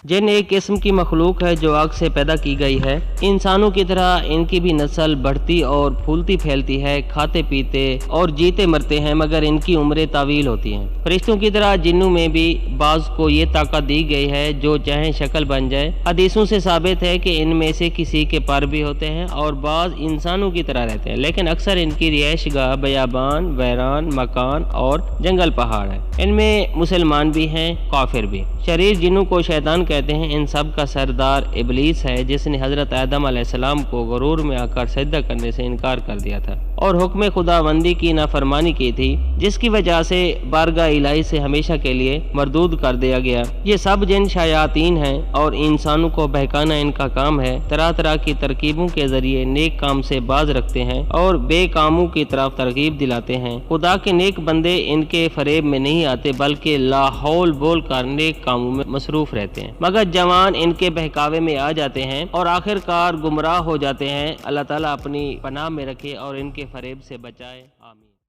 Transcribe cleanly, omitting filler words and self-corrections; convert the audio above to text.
जिन एक किस्म की मखलूक है जो आग से पैदा की गई है, इंसानों की तरह इनकी भी नस्ल बढ़ती और फूलती फैलती है, खाते पीते और जीते मरते हैं, मगर इनकी उम्रें तावील होती हैं। फरिश्तों की तरह जिन्नों में भी बाज को ये ताकत दी गई है जो चाहे शक्ल बन जाए। हदीसों से साबित है कि इनमें से किसी के पर भी होते हैं और बाज इंसानों की तरह रहते हैं, लेकिन अक्सर इनकी रिहाइश गाह बयाबान, वैरान मकान और जंगल पहाड़ है। इनमें मुसलमान भी हैं, काफिर भी। शरीर जिन्नों को शैतान कहते हैं, इन सब का सरदार इबलीस है, जिसने हजरत आदम अलैहिस्सलाम को गुरूर में आकर सजदा करने से इनकार कर दिया था और हुक्म खुदाबंदी की नाफरमानी की थी, जिसकी वजह से बारगाह इलाही से हमेशा के लिए मरदूद कर दिया गया। ये सब जिन शयातीन हैं और इंसानों को बहकाना इनका काम है। तरह तरह की तरकीबों के जरिए नेक काम से बाज रखते हैं और बेकामों की तरफ तरगीब दिलाते हैं। खुदा के नेक बंदे इनके फरेब में नहीं आते, बल्कि लाहौल बोल कर नेक कामों में मसरूफ रहते हैं, मगर जवान इनके बहकावे में आ जाते हैं और आखिरकार गुमराह हो जाते हैं। अल्लाह ताला अपनी पनाह में रखे और इनके फरेब से बचाए। आमीन।